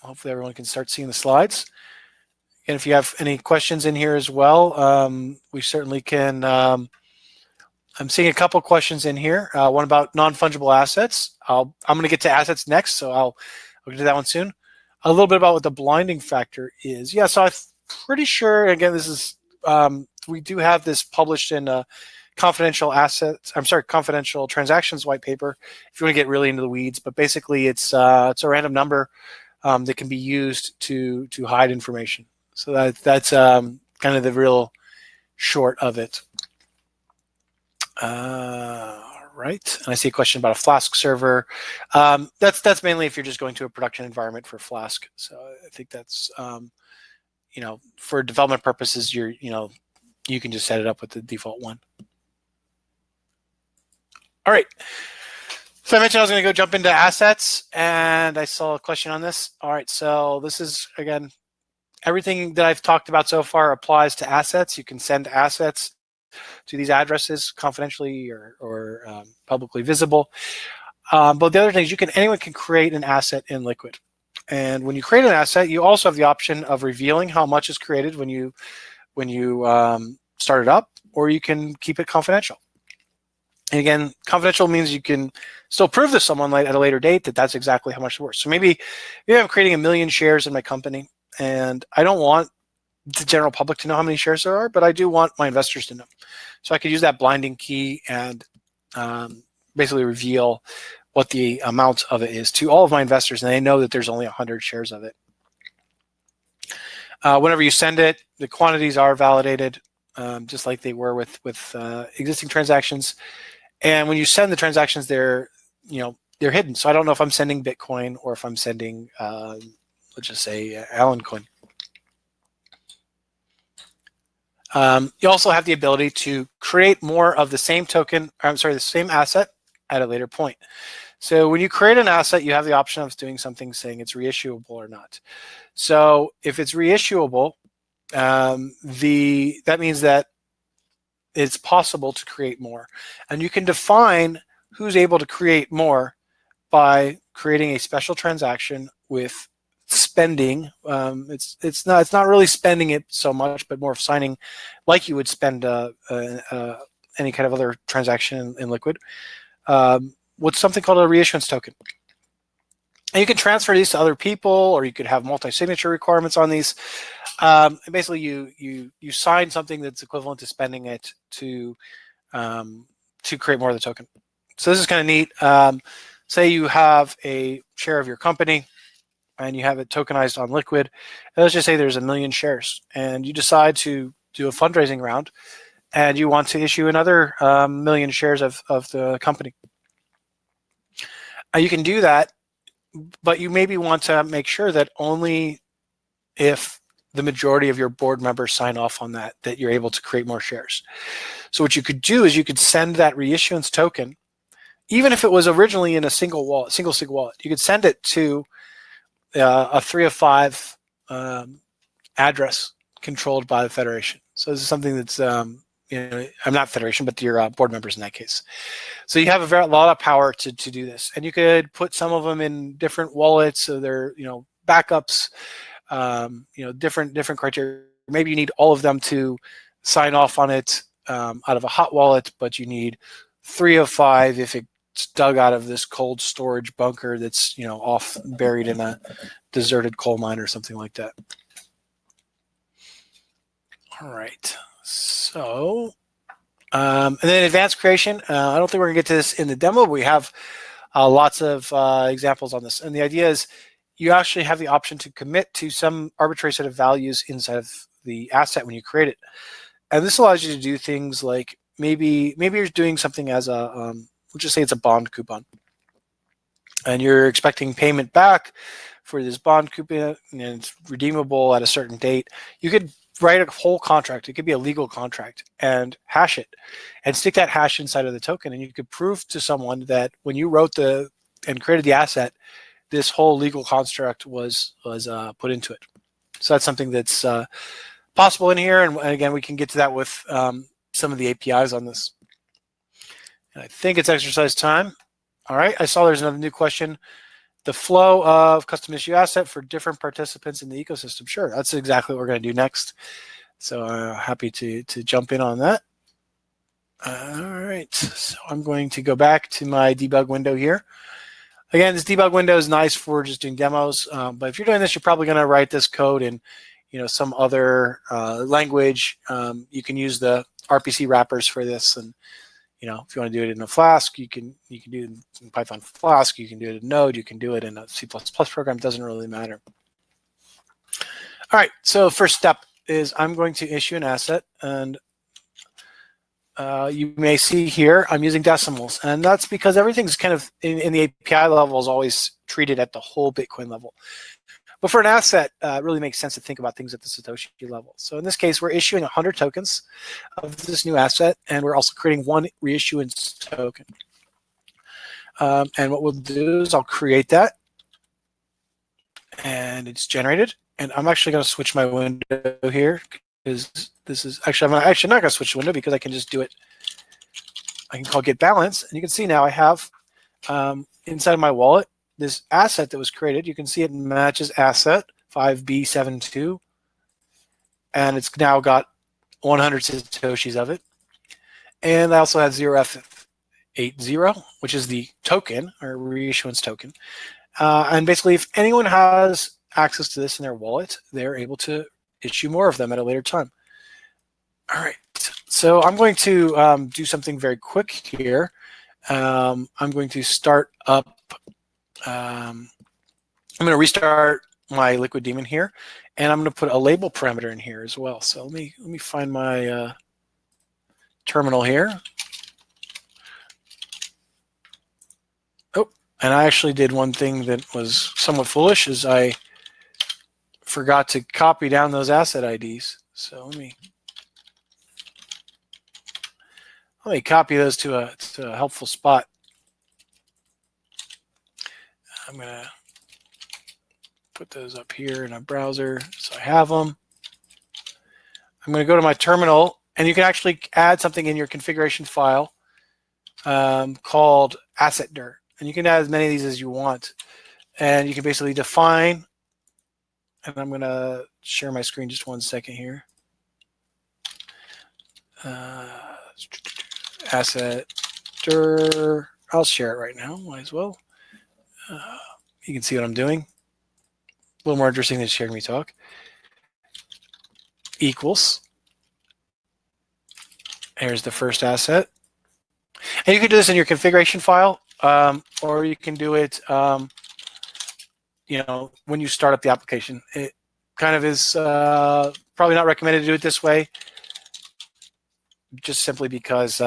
Hopefully everyone can start seeing the slides. And if you have any questions in here as well, we certainly can. I'm seeing a couple questions in here. One about non-fungible assets. I'm going to get to assets next, so I'll get to that one soon. A little bit about what the blinding factor is. Yeah, so I'm pretty sure. Again, this is we do have this published in confidential transactions white paper. If you want to get really into the weeds, but basically it's a random number that can be used to hide information. So that's kind of the real short of it. Right, and I see a question about a Flask server. That's mainly if you're just going to a production environment for Flask. So I think that's for development purposes, you can just set it up with the default one. All right. So I mentioned I was going to go jump into assets, and I saw a question on this. All right, so this is, again, everything that I've talked about so far applies to assets. You can send assets to these addresses confidentially or publicly visible. But the other thing is anyone can create an asset in Liquid. And when you create an asset, you also have the option of revealing how much is created when you start it up, or you can keep it confidential. And again, confidential means you can still prove to someone at a later date that that's exactly how much it's worth. So maybe I'm creating 1 million shares in my company, and I don't want the general public to know how many shares there are, but I do want my investors to know. So I could use that blinding key and basically reveal what the amount of it is to all of my investors, and they know that there's only 100 shares of it. Whenever you send it, the quantities are validated, just like they were with existing transactions. And when you send the transactions, they're hidden. So I don't know if I'm sending Bitcoin or if I'm sending, let's just say, Allen coin. You also have the ability to create more of the same token, the same asset at a later point. So when you create an asset, you have the option of doing something saying it's reissuable or not. So if it's reissuable, that means that it's possible to create more. And you can define who's able to create more by creating a special transaction with spending. It's not really spending it so much, but more of signing like you would spend any kind of other transaction in Liquid with something called a reissuance token. And you can transfer these to other people, or you could have multi-signature requirements on these. Basically, you sign something that's equivalent to spending it to create more of the token. So this is kind of neat. Say you have a share of your company, and you have it tokenized on Liquid. And let's just say there's 1 million shares, and you decide to do a fundraising round, and you want to issue another 1 million shares of the company. You can do that, but you maybe want to make sure that only if the majority of your board members sign off on that you're able to create more shares. So what you could do is you could send that reissuance token, even if it was originally in a single wallet, single sig wallet, you could send it to a 3 of 5 address controlled by the Federation. So this is something that's, I'm not Federation, but your board members in that case. So you have a lot of power to do this, and you could put some of them in different wallets, so they're backups, different criteria. Maybe you need all of them to sign off on it out of a hot wallet, but you need 3 of 5 if it's dug out of this cold storage bunker that's off buried in a deserted coal mine or something like that. All right, so and then advanced creation. I don't think we're gonna get to this in the demo, but we have lots of examples on this, and the idea is you actually have the option to commit to some arbitrary set of values inside of the asset when you create it. And this allows you to do things like maybe you're doing something as a, we'll just say it's a bond coupon. And you're expecting payment back for this bond coupon, and it's redeemable at a certain date. You could write a whole contract. It could be a legal contract and hash it and stick that hash inside of the token. And you could prove to someone that when you wrote and created the asset, this whole legal construct was put into it. So that's something that's possible in here. And again, we can get to that with some of the APIs on this. And I think it's exercise time. All right, I saw there's another new question. The flow of custom issue asset for different participants in the ecosystem. Sure, that's exactly what we're going to do next. So happy to jump in on that. All right, so I'm going to go back to my debug window here. Again, this debug window is nice for just doing demos, but if you're doing this, you're probably going to write this code in some other language. You can use the RPC wrappers for this, and if you want to do it in a Flask, you can do it in Python Flask, you can do it in Node, you can do it in a C++ program, it doesn't really matter. All right, so first step is I'm going to issue an asset, and you may see here I'm using decimals, and that's because everything's kind of in the API level is always treated at the whole Bitcoin level. But for an asset, it really makes sense to think about things at the Satoshi level. So in this case, we're issuing 100 tokens of this new asset, and we're also creating one reissuance token. And what we'll do is I'll create that, and it's generated. And I'm actually going to switch my window here, because this is actually, I'm actually not going to switch the window because I can just do it. I can call get balance, and you can see now I have inside of my wallet this asset that was created. You can see it matches asset 5B72, and it's now got 100 Satoshis of it. And I also have 0F80, which is the token or reissuance token. And basically, if anyone has access to this in their wallet, they're able to issue more of them at a later time. All right, so I'm going to do something very quick here. I'm going to start up. I'm going to restart my Liquid daemon here, and I'm going to put a label parameter in here as well. So let me find my terminal here. Oh, and I actually did one thing that was somewhat foolish, is I forgot to copy down those asset IDs. So let me copy those to a helpful spot. I'm going to put those up here in a browser so I have them. I'm going to go to my terminal, and you can actually add something in your configuration file called assetdir, and you can add as many of these as you want. And you can basically define, and I'm going to share my screen just one second here. Assetdir, I'll share it right now, might as well. You can see what I'm doing. A little more interesting than just hearing me talk. Equals. Here's the first asset. And you can do this in your configuration file, or you can do it when you start up the application. It kind of is probably not recommended to do it this way, just simply because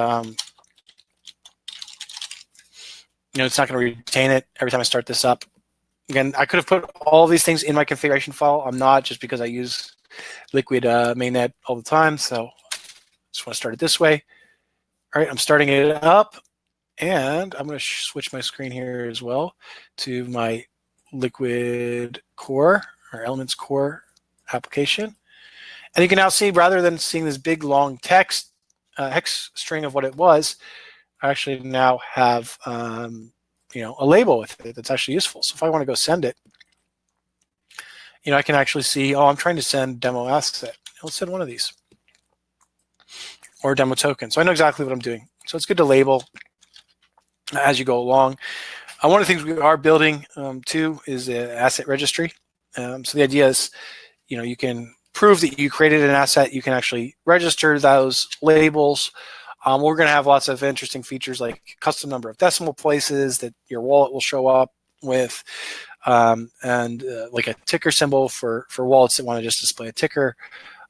it's not going to retain it every time I start this up. Again, I could have put all these things in my configuration file. I'm not, just because I use Liquid mainnet all the time. So just want to start it this way. All right, I'm starting it up, and I'm going to switch my screen here as well to my Liquid core or Elements core application. And you can now see, rather than seeing this big long text hex string of what it was, I actually now have a label with it that's actually useful. So if I want to go send it, I can actually see, I'm trying to send demo asset. Let's send one of these, or demo token. So I know exactly what I'm doing. So it's good to label as you go along. One of the things we are building too is an asset registry. So the idea is, you can prove that you created an asset. You can actually register those labels. We're going to have lots of interesting features like custom number of decimal places that your wallet will show up with, and like a ticker symbol for wallets that want to just display a ticker,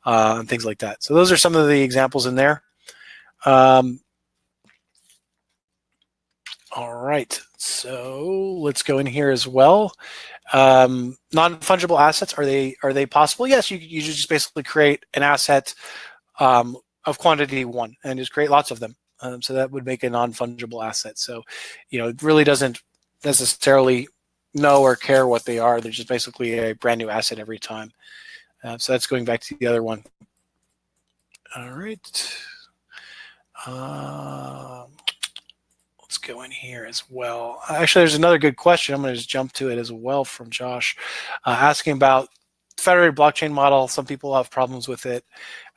and things like that. So those are some of the examples in there. All right, so let's go in here as well. Non-fungible assets, are they possible? Yes, you just basically create an asset of quantity 1 and just create lots of them. So that would make a non-fungible asset. So, it really doesn't necessarily know or care what they are. They're just basically a brand new asset every time. So that's going back to the other one. All right. Let's go in here as well. Actually, there's another good question. I'm going to just jump to it as well from Josh, asking about federated blockchain model. Some people have problems with it.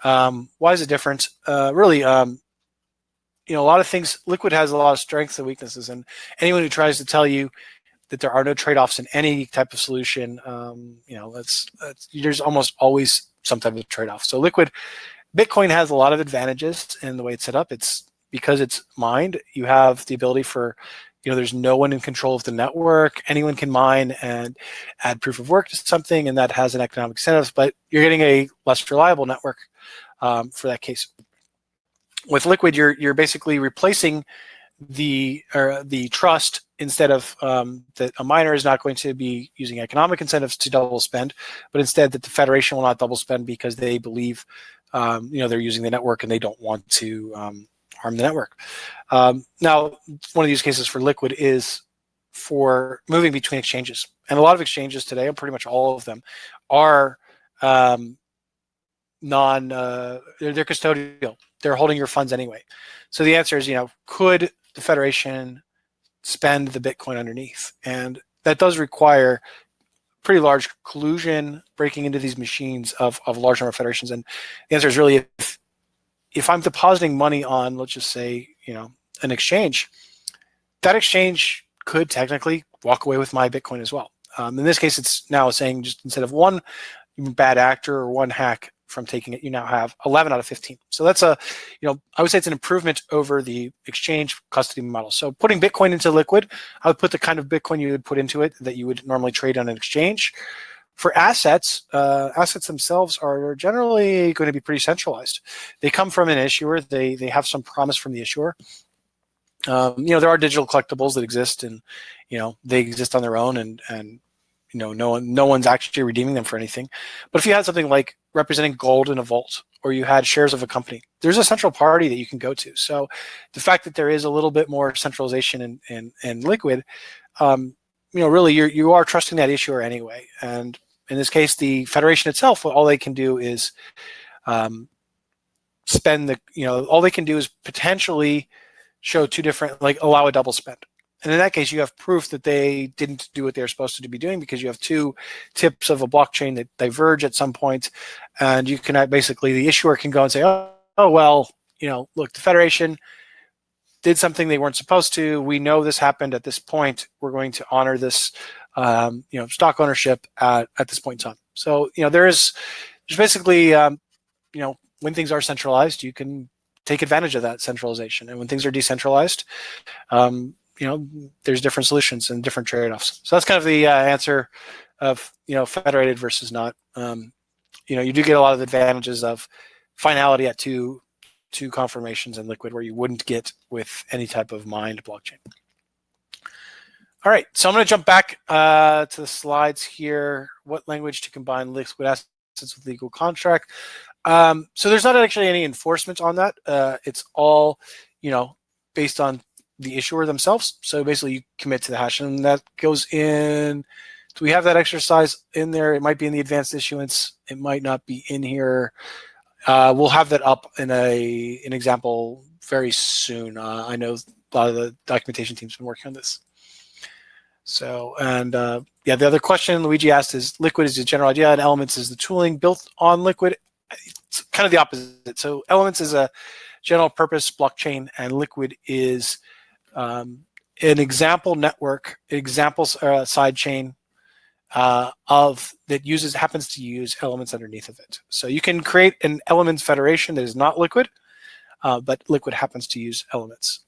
Why is it different? Really, a lot of things. Liquid has a lot of strengths and weaknesses, and anyone who tries to tell you that there are no trade-offs in any type of solution, there's almost always some type of trade-off. So Bitcoin has a lot of advantages in the way it's set up. It's because it's mined. You have the ability for, there's no one in control of the network. Anyone can mine and add proof of work to something, and that has an economic incentive, but you're getting a less reliable network for that case. With Liquid, you're basically replacing the trust. Instead of that a miner is not going to be using economic incentives to double spend, but instead that the federation will not double spend because they believe they're using the network and they don't want to harm the network. Now, one of the use cases for Liquid is for moving between exchanges, and a lot of exchanges today, and pretty much all of them, are they're custodial. They're holding your funds anyway. So the answer is, could the federation spend the Bitcoin underneath? And that does require pretty large collusion, breaking into these machines of a large number of federations. And the answer is really, if I'm depositing money on, let's just say, an exchange, that exchange could technically walk away with my Bitcoin as well. In this case, it's now saying just instead of one bad actor or one hack from taking it, you now have 11 out of 15. So that's I would say it's an improvement over the exchange custody model. So putting Bitcoin into Liquid, I would put the kind of Bitcoin you would put into it that you would normally trade on an exchange. For assets, assets themselves are generally going to be pretty centralized. They come from an issuer. They have some promise from the issuer. There are digital collectibles that exist, and they exist on their own, and no one's actually redeeming them for anything. But if you had something like representing gold in a vault, or you had shares of a company, there's a central party that you can go to. So the fact that there is a little bit more centralization in Liquid, really you are trusting that issuer anyway. And in this case, the federation itself, all they can do is spend all they can do is potentially show two different, allow a double spend. And in that case, you have proof that they didn't do what they're supposed to be doing, because you have two tips of a blockchain that diverge at some point. And you can basically, the issuer can go and say, oh well, look, the federation did something they weren't supposed to. We know this happened at this point. We're going to honor this, stock ownership at this point in time. So, there's basically, when things are centralized, you can take advantage of that centralization. And when things are decentralized, there's different solutions and different trade-offs. So that's kind of the answer of federated versus not. You do get a lot of advantages of finality at two confirmations in Liquid where you wouldn't get with any type of mined blockchain. All right, so I'm going to jump back to the slides here. What language to combine liquid assets with legal contract? So there's not actually any enforcement on that. It's all, based on the issuer themselves. So basically, you commit to the hash, and that goes in. Do we have that exercise in there? It might be in the advanced issuance. It might not be in here. We'll have that up in an example very soon. I know a lot of the documentation team's been working on this. So, and yeah, the other question Luigi asked is, Liquid is the general idea and Elements is the tooling built on Liquid. It's kind of the opposite. So Elements is a general purpose blockchain, and Liquid is an example network, examples sidechain that happens to use Elements underneath of it. So you can create an Elements federation that is not Liquid, but Liquid happens to use Elements.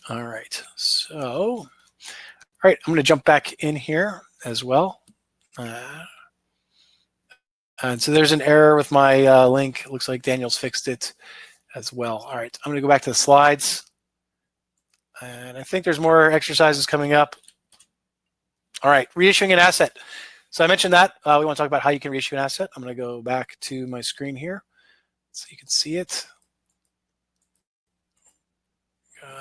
All right, so. All right, I'm going to jump back in here as well. And so there's an error with my link. It looks like Daniel's fixed it as well. All right, I'm going to go back to the slides. And I think there's more exercises coming up. All right, reissuing an asset. So I mentioned that. We want to talk about how you can reissue an asset. I'm going to go back to my screen here so you can see it.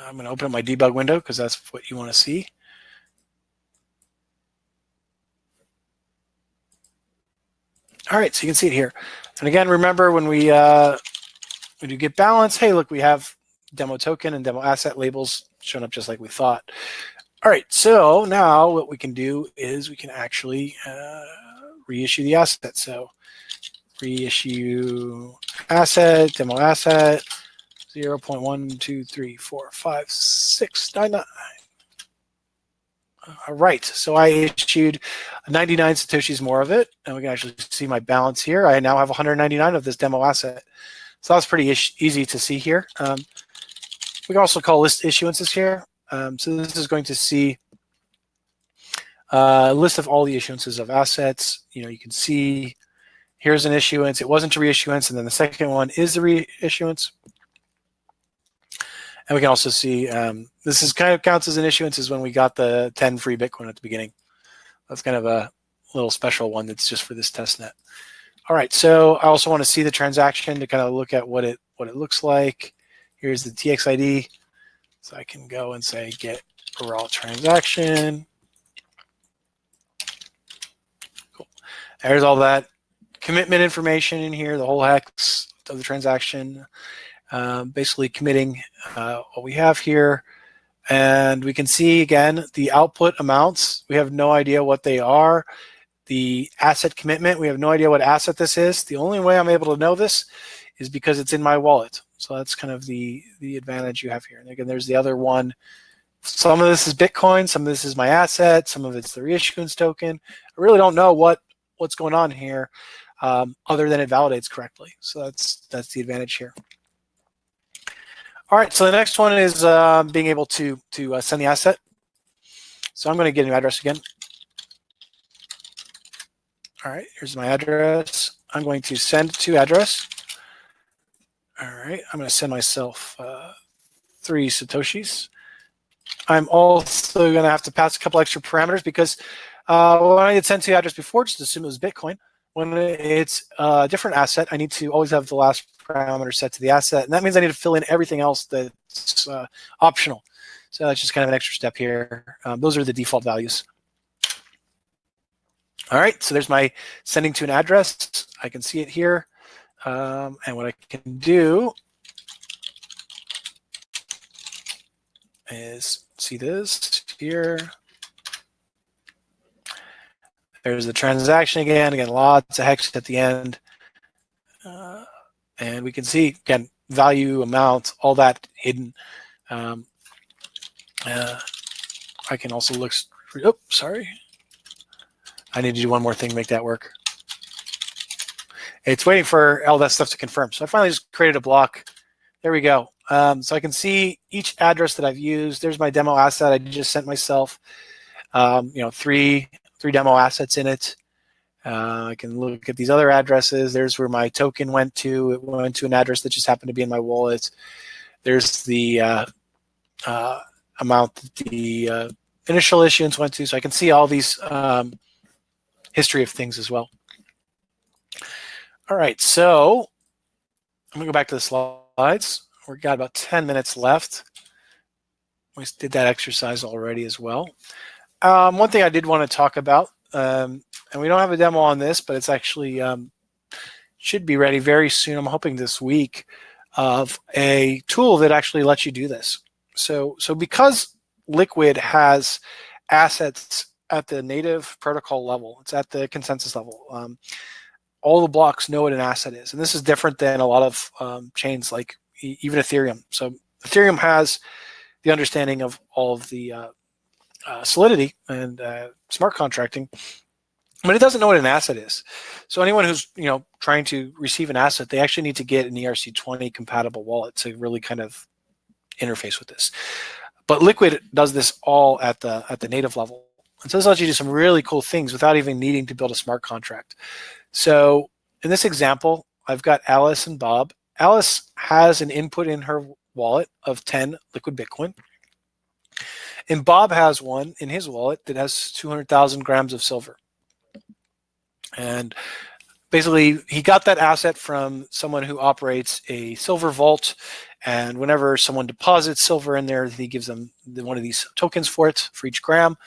I'm going to open up my debug window because that's what you want to see. All right, so you can see it here. And again, remember when we do get balance, hey, look, we have demo token and demo asset labels showing up just like we thought. All right, so now what we can do is we can actually reissue the asset. So reissue asset, demo asset, 0.1234569. All right, so I issued 99 Satoshis more of it, and we can actually see my balance here. I now have 199 of this demo asset. So that's pretty easy to see here. We can also call list issuances here. So this is going to see a list of all the issuances of assets. You can see here's an issuance. It wasn't a reissuance, and then the second one is the reissuance. And we can also see this is kind of counts as an issuance is when we got the 10 free Bitcoin at the beginning. That's kind of a little special one that's just for this test net. All right, so I also want to see the transaction to kind of look at what it looks like. Here's the TXID. So I can go and say get raw transaction. Cool. There's all that commitment information in here, the whole hex of the transaction. Basically committing what we have here. And we can see, again, the output amounts. We have no idea what they are. The asset commitment, we have no idea what asset this is. The only way I'm able to know this is because it's in my wallet. So that's kind of the advantage you have here. And again, there's the other one. Some of this is Bitcoin. Some of this is my asset. Some of it's the reissuance token. I really don't know what's going on here other than it validates correctly. So that's the advantage here. All right, so the next one is being able to send the asset. So I'm going to get a new address again. All right, here's my address. I'm going to send to address. All right, I'm going to send myself 3 Satoshis. I'm also going to have to pass a couple extra parameters because when I had sent to address before, just assume it was Bitcoin. When it's a different asset, I need to always have the last parameter set to the asset. And that means I need to fill in everything else that's optional. So that's just kind of an extra step here. Those are the default values. All right, so there's my sending to an address. I can see it here. And what I can do is see this here. There's the transaction again, lots of hex at the end. And we can see, again, value, amount, all that hidden. I can also look, oh, sorry. I need to do one more thing to make that work. It's waiting for all that stuff to confirm. So I finally just created a block. There we go. So I can see each address that I've used. There's my demo asset I just sent myself. 3 demo assets in it. I can look at these other addresses. There's where my token went to. It went to an address that just happened to be in my wallet. There's the amount that the initial issuance went to. So I can see all these history of things as well. All right, so I'm going to go back to the slides. We've got about 10 minutes left. We did that exercise already as well. One thing I did want to talk about, and we don't have a demo on this, but it's actually should be ready very soon. I'm hoping this week, of a tool that actually lets you do this. So because Liquid has assets at the native protocol level, it's at the consensus level. All the blocks know what an asset is, and this is different than a lot of chains like even Ethereum. So Ethereum has the understanding of all of the solidity and smart contracting, but it doesn't know what an asset is. So anyone who's trying to receive an asset, they actually need to get an ERC20 compatible wallet to really kind of interface with this. But Liquid does this all at the native level, and so this lets you do some really cool things without even needing to build a smart contract. So in this example, I've got Alice and Bob. Alice has an input in her wallet of 10 Liquid Bitcoin. And Bob has one in his wallet that has 200,000 grams of silver. And basically, he got that asset from someone who operates a silver vault. And whenever someone deposits silver in there, he gives them one of these tokens for it, for each gram.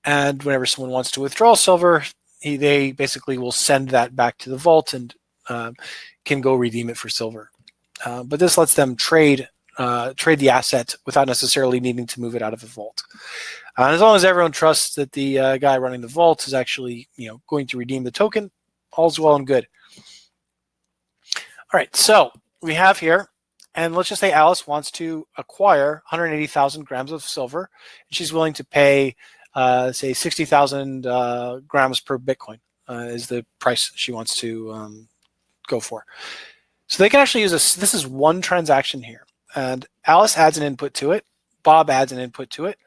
And whenever someone wants to withdraw silver, they basically will send that back to the vault and can go redeem it for silver. But this lets them trade the asset without necessarily needing to move it out of the vault. And as long as everyone trusts that the guy running the vault is actually going to redeem the token, all's well and good. All right, so we have here, and let's just say Alice wants to acquire 180,000 grams of silver, and she's willing to pay say 60,000 grams per Bitcoin is the price she wants to go for. So they can actually use this is one transaction here, and Alice adds an input to it. Bob adds an input to it.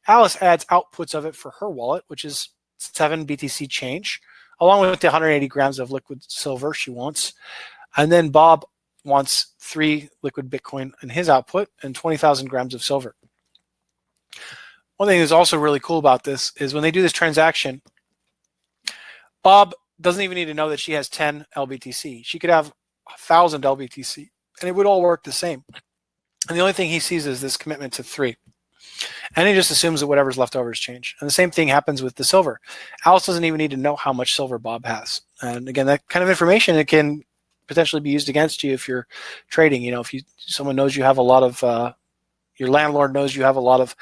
Alice adds outputs of it for her wallet, which is 7 BTC change, along with the 180 grams of liquid silver she wants. And then Bob wants 3 liquid Bitcoin in his output and 20,000 grams of silver. One thing that's also really cool about this is when they do this transaction, Bob doesn't even need to know that she has 10 LBTC. She could have 1,000 LBTC, and it would all work the same. And the only thing he sees is this commitment to 3. And he just assumes that whatever's left over is change. And the same thing happens with the silver. Alice doesn't even need to know how much silver Bob has. And again, that kind of information, it can potentially be used against you if you're trading. If someone knows you have a lot of, your landlord knows you have a lot of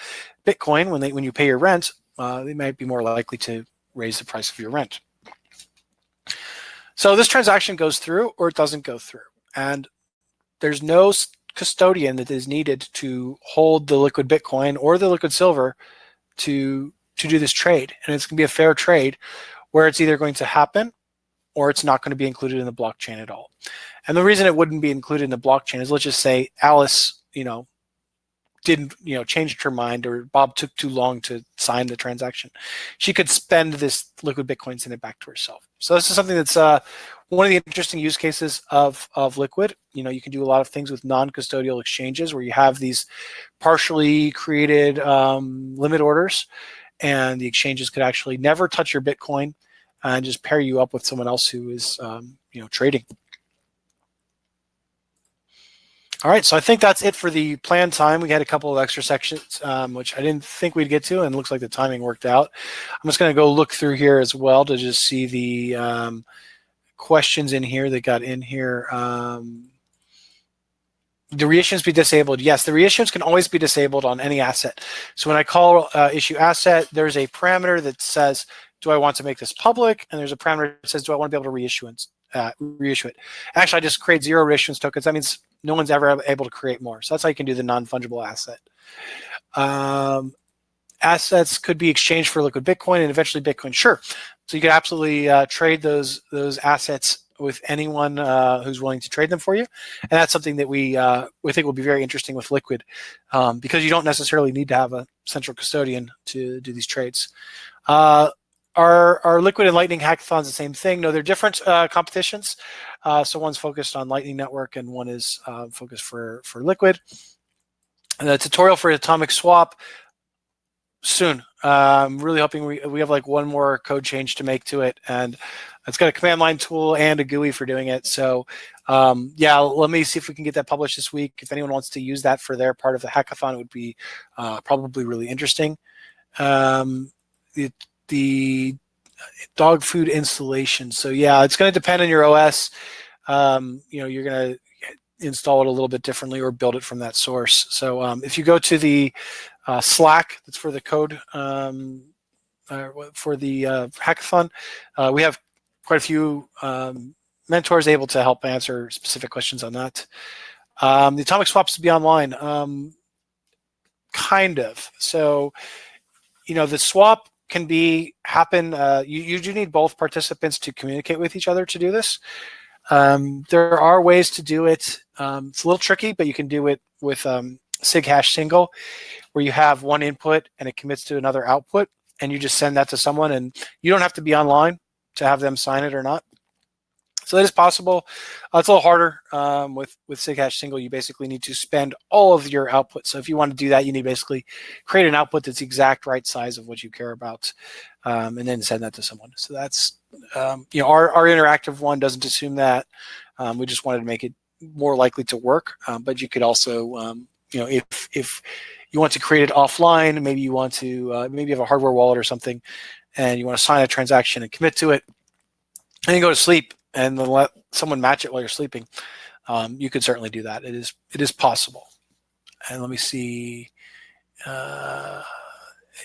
Bitcoin when you pay your rent, they might be more likely to raise the price of your rent. So this transaction goes through or it doesn't go through. And there's no custodian that is needed to hold the liquid Bitcoin or the liquid silver to do this trade. And it's going to be a fair trade where it's either going to happen or it's not going to be included in the blockchain at all. And the reason it wouldn't be included in the blockchain is, let's just say Alice, didn't, changed her mind, or Bob took too long to sign the transaction. She could spend this liquid Bitcoin, send it back to herself. So this is something that's one of the interesting use cases of Liquid. You can do a lot of things with non-custodial exchanges where you have these partially created limit orders, and the exchanges could actually never touch your Bitcoin and just pair you up with someone else who is trading. All right, so I think that's it for the planned time. We had a couple of extra sections, which I didn't think we'd get to, and it looks like the timing worked out. I'm just going to go look through here as well to just see the questions in here that got in here. The reissuance be disabled? Yes, the reissuance can always be disabled on any asset. So when I call issue asset, there's a parameter that says, do I want to make this public? And there's a parameter that says, do I want to be able to reissue it? Actually, I just create 0 reissuance tokens. That means no one's ever able to create more. So that's how you can do the non-fungible asset. Assets could be exchanged for liquid Bitcoin and eventually Bitcoin. Sure. So you could absolutely trade those assets with anyone who's willing to trade them for you. And that's something that we think will be very interesting with Liquid because you don't necessarily need to have a central custodian to do these trades. Our Liquid and Lightning hackathons the same thing. No, they're different competitions. So one's focused on Lightning Network and one is focused for Liquid. And the tutorial for Atomic Swap soon. Really hoping we have like one more code change to make to it, and it's got a command line tool and a GUI for doing it. So yeah, let me see if we can get that published this week. If anyone wants to use that for their part of the hackathon, it would be probably really interesting. The dog food installation. So yeah, it's going to depend on your OS. You're going to install it a little bit differently or build it from that source. So if you go to the Slack, that's for the code for the hackathon, we have quite a few mentors able to help answer specific questions on that. The Atomic Swaps to be online, kind of. So, the swap can happen. You do need both participants to communicate with each other to do this. There are ways to do it. It's a little tricky, but you can do it with sig hash single, where you have one input and it commits to another output, and you just send that to someone, and you don't have to be online to have them sign it or not. So that is possible. It's a little harder with sig hash single. You basically need to spend all of your output. So if you want to do that, you need to basically create an output that's the exact right size of what you care about, and then send that to someone. So that's our interactive one doesn't assume that. We just wanted to make it more likely to work. But you could also, if you want to create it offline, maybe you want to maybe you have a hardware wallet or something, and you want to sign a transaction and commit to it, and then go to sleep and then let someone match it while you're sleeping. You could certainly do that. It is possible. And let me see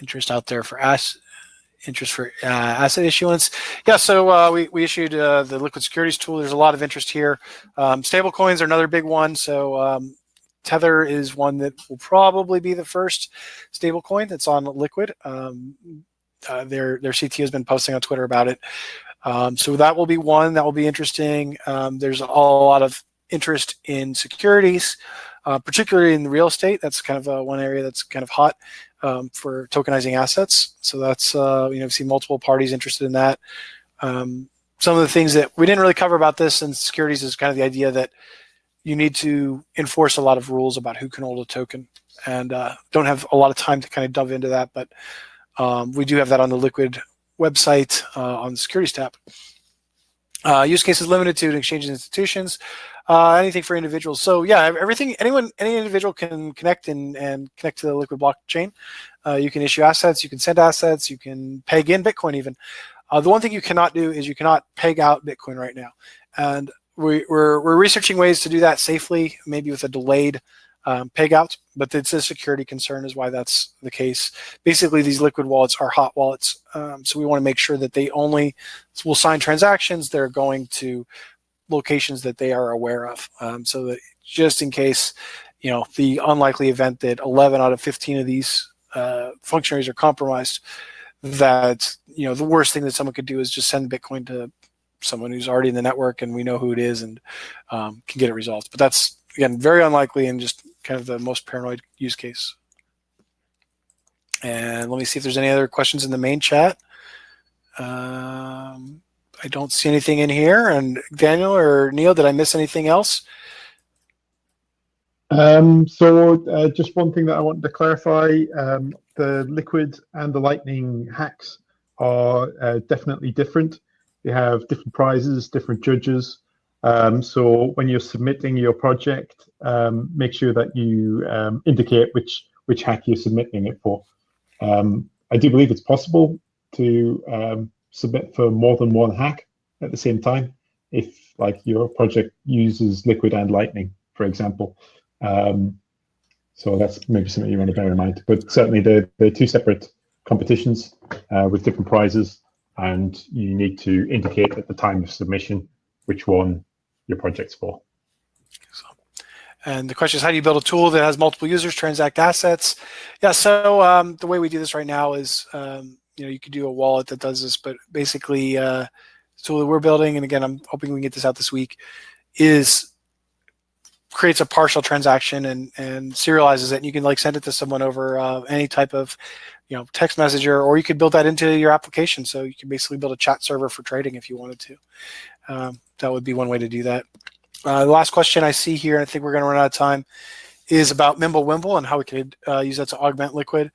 interest out there for asset issuance. Yeah, so we issued the liquid securities tool. There's a lot of interest here. Stable coins are another big one. So Tether is one that will probably be the first stable coin that's on Liquid. Their CTO has been posting on Twitter about it. So that will be one that will be interesting. There's a lot of interest in securities, particularly in real estate. That's kind of one area that's kind of hot for tokenizing assets. So that's, we've seen multiple parties interested in that. Some of the things that we didn't really cover about this in securities is kind of the idea that you need to enforce a lot of rules about who can hold a token, and don't have a lot of time to kind of delve into that, but we do have that on the Liquid website on the securities tab. Use cases limited to exchanges and institutions, anything for individuals. So yeah, any individual can connect and connect to the Liquid blockchain. You can issue assets, you can send assets, you can peg in Bitcoin even. The one thing you cannot do is you cannot peg out Bitcoin right now. And we're researching ways to do that safely, maybe with a delayed peg out, but it's a security concern is why that's the case. Basically, these Liquid wallets are hot wallets, so we want to make sure that they only will sign transactions that are going to locations that they are aware of, so that just in case, the unlikely event that 11 out of 15 of these functionaries are compromised, that the worst thing that someone could do is just send Bitcoin to someone who's already in the network and we know who it is and can get it resolved. But that's, again, very unlikely and just kind of the most paranoid use case. And let me see if there's any other questions in the main chat. I don't see anything in here. And Daniel or Neil, did I miss anything else? So just one thing that I wanted to clarify, the Liquid and the Lightning hacks are definitely different. They have different prizes, different judges. So when you're submitting your project, make sure that you indicate which hack you're submitting it for. I do believe it's possible to submit for more than one hack at the same time, if like your project uses Liquid and Lightning, for example. So that's maybe something you want to bear in mind. But certainly they're two separate competitions with different prizes, and you need to indicate at the time of submission which one your project's for. And the question is, how do you build a tool that has multiple users transact assets? Yeah, so the way we do this right now is, you could do a wallet that does this, but basically the tool that we're building, and again, I'm hoping we can get this out this week, is creates a partial transaction and serializes it. And you can like send it to someone over any type of text messenger, or you could build that into your application. So you can basically build a chat server for trading if you wanted to. That would be one way to do that. The last question I see here, and I think we're going to run out of time, is about Mimblewimble and how we could use that to augment Liquid.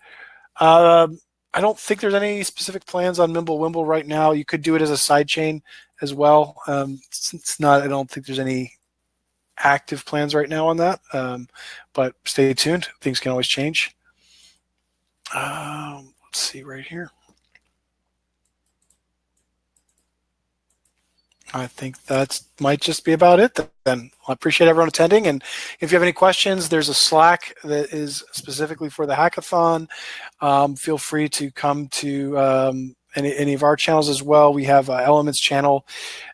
I don't think there's any specific plans on Mimblewimble right now. You could do it as a sidechain as well. It's not. I don't think there's any active plans right now on that. But stay tuned. Things can always change. Let's see right here. I think that might just be about it then. I appreciate everyone attending, and if you have any questions, there's a Slack that is specifically for the hackathon. Feel free to come to any of our channels as well. We have Elements channel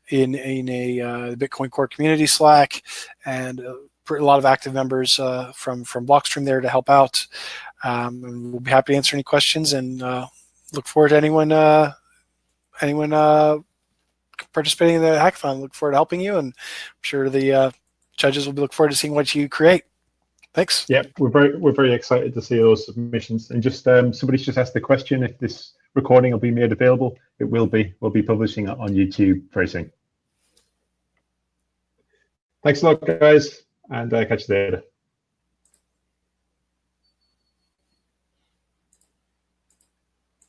in a Bitcoin Core community Slack, and a lot of active members from Blockstream there to help out. And we'll be happy to answer any questions, and look forward to anyone participating in the hackathon. Look forward to helping you, and I'm sure the judges will look forward to seeing what you create. Thanks. Yeah, we're very excited to see those submissions. And just somebody's just asked the question if this recording will be made available. It will be. We'll be publishing it on YouTube very soon. Thanks a lot, guys, and catch you later.